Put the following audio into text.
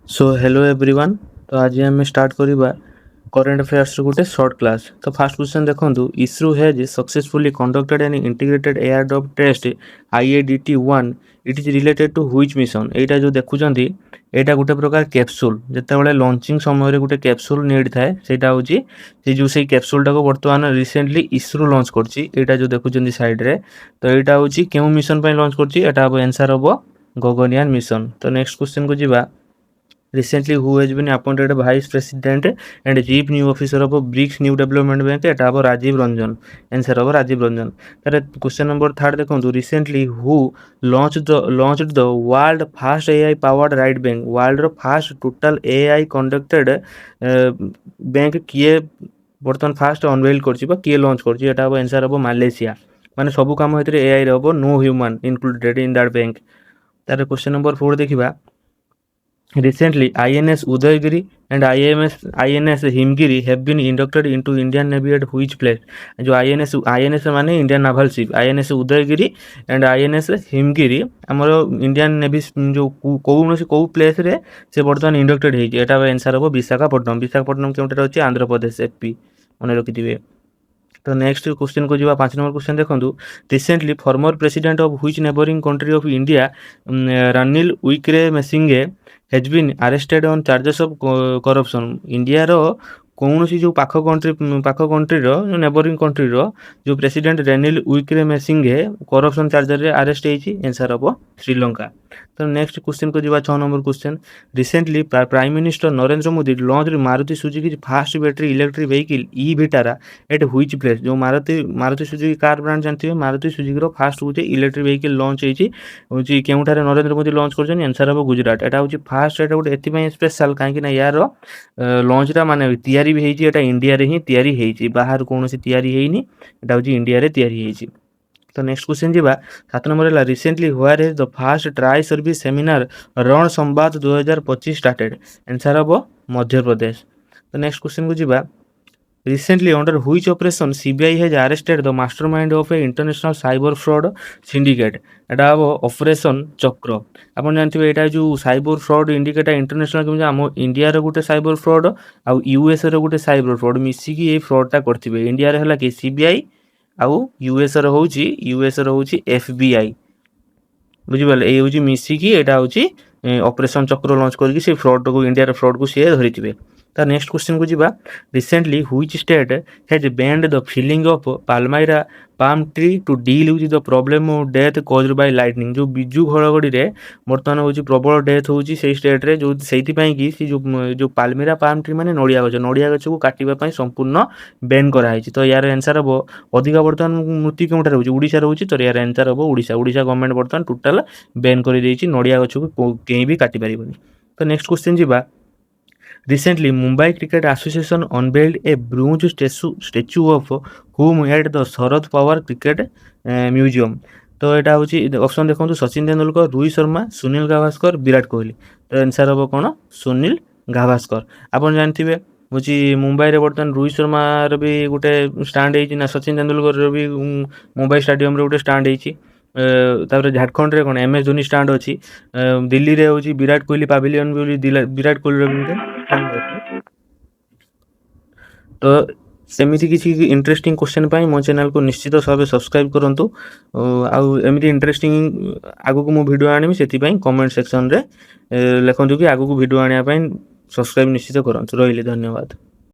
So hello everyone. तो आज आम स्टार्ट करवा करेन्ट अफेयर्स गोटे शॉर्ट क्लास। तो फास्ट क्वेश्चन देखो, ISRO has successfully conducted an integrated airdrop test IADT-1 it is related to which mission. एटा जो देखुं एटा गोटे प्रकार कैप्सूल जिते लॉन्चिंग समय गोटे कैप्सूल नीड थाए सेटा होची से जो से कैप्सूलटा को बर्तमान रिसेंटली इसरो लॉन्च करची। एटा जो देखुं साइड रे तो एटा होची केउ मिशन पे लॉन्च करची। एटा अब आंसर हबो गगनयान मिशन। तो नेक्स्ट क्वेश्चन को जीवा। Recently, who has been appointed Vice President and Chief New Officer of BRICS New Development Bank? It is Rajiv Ranjan. Answer of Rajiv Ranjan. Question number 3 देखो, recently who launched the world first AI powered right bank? World first total AI conducted bank किए बर्तमान fast unwell करछि बा किए launch करछि? एटा अब answer हबो मालेशिया। माने सब काम हेतरे एआई रे हबो, no human included in that bank. तार क्वेश्चन नंबर 4 देखिबा। Recently, INS Udayagiri and INS Himgiri have been inducted into Indian Navy at which place? जो INS माने Indian naval ship, INS Udaygiri and INS Himgiri आमर Indian navy जो कौन कौ place रे से बर्तमान इंडक्टेड होती। एटा आंसर हम विशाखापट्टनम। विशाखापट्टनम केउंटार अछि? आंध्र प्रदेश FP मन रखिथिबे। तो नेक्स्ट क्वेश्चन को जीवा 5 नंबर क्वेश्चन देखो। Recently former president of which neighbouring country of India Ranil Wickremesinghe has been arrested on charges of corruption? India रो कौन सी जो पाख कंट्री रो जो नेबरिंग कंट्री रो जो प्रेसिडेंट रेनिल विक्रमसिंघे करप्शन चार्जर रे अरेस्ट होईची? आंसर हबो श्रीलंका। तो नेक्स्ट क्वेश्चन को जीवा 6 number question. Recently prime minister Narendra Modi launch Maruti Suzuki fast battery electric vehicle e Vitara at which place? जो मारुति सुजुकी कार ब्रांड जानथिबे, मारुति सुजुकी रो फास्ट होचे इलेक्ट्रिक व्हीकल लॉन्च होची केउठारे नरेंद्र मोदी लॉन्च करछन? आंसर हबो गुजरात। एटा होची फास्ट, एटा गोटे एथि पय स्पेशल काहे कि यार लॉन्चटा माने तयारी भी हेची, एटा इंडिया रे ही तयारी हेची, बाहर कोनोसी तयारी हेइनी, एटा होची इंडिया रे तयारी हेची। तो नेक्स्ट क्वेश्चन जीवा 7 नंबर है। Recently where is the first tri service seminar रण संवाद 2025 स्टार्टेड? आंसर हबो मध्य प्रदेश। तो नेक्स्ट क्वेश्चन को जीवा। Recently, under which operation CBI has arrested the mastermind of a international cyber fraud syndicate? एटा हम ऑपरेशन चक्र। आप जानते हैं जो साइबर फ्रॉड इंडिकेट इंटरनेशनल केमी आम इंडिया रो गोटे साइबर फ्रॉड आउ यूएस रो गोटे साइबर फ्रॉड मिसिकी ये फ्रॉडटा करथिबे। इंडिया रे हला कि CBI आउ यूएस रो होची FBI। बुझिपारे ये होची मिसिकी एटा होची ऑपरेशन चक्र लॉन्च करके से फ्रॉड को इंडिया रे फ्रॉड को सी धरिथिबे। तो नेक्स्ट क्वेश्चन को जीवा। Recently which state has banned the felling of palmyra palm tree to deal with the problem of death caused by lightning? जो बिजु घड़घड़ी रे बर्तमान होची प्रबल डेथ होची सेही स्टेट रे, जो सेहिति पई कि सी जो पाल्मेरा पाम ट्री माने नडिया गछ को काटिबा पई संपूर्ण बैन करा हिची। तो यार आंसर हबो अधिका बर्तमान मृत्यु केउटा रहउची? ओडिसा रहउची। तो यार आंसर हबो ओडिसा। गवर्नमेंट बर्तमान टोटल बैन कर देइची, नडिया गछ को केही भी काटि परिबनी। तो नेक्स्ट क्वेश्चन जीवा। Recently, Mumbai Cricket Association unveiled a bronze statue of whom at the Sharad Pawar Cricket Museum? तो एटा होची ऑप्शन देखो, सचिन तेंदुलकर, रोहित शर्मा, सुनील गावस्कर, विराट कोहली। तो आंसर हम कौन? सुनील गावस्कर। आप जानते होची मुंबई रे बर्तमान रोहित शर्मा भी गोटे स्टांड होती ना, सचिन तेंदुलकर भी मुंबई स्टाडियम रे गोटे स्टांड होती। तापर झारखंड रे कौन MS धोनी स्टांड अच्छी। दिल्ली रे होची विराट कोहली पाविलियन विराट कोहली। तो सेमिति किसी इंटरेस्टिंग क्वेश्चन पाई मो चैनल को निश्चित भाव सब्सक्राइब करंतु। आउ एमिति इंटरेस्टिंग आगु को मो वीडियो आनिबि, सेति पई कमेंट सेक्शन रे लिखंतु कि आगु को वीडियो आनिया पई सब्सक्राइब निश्चित करंतु। रहिले धन्यवाद।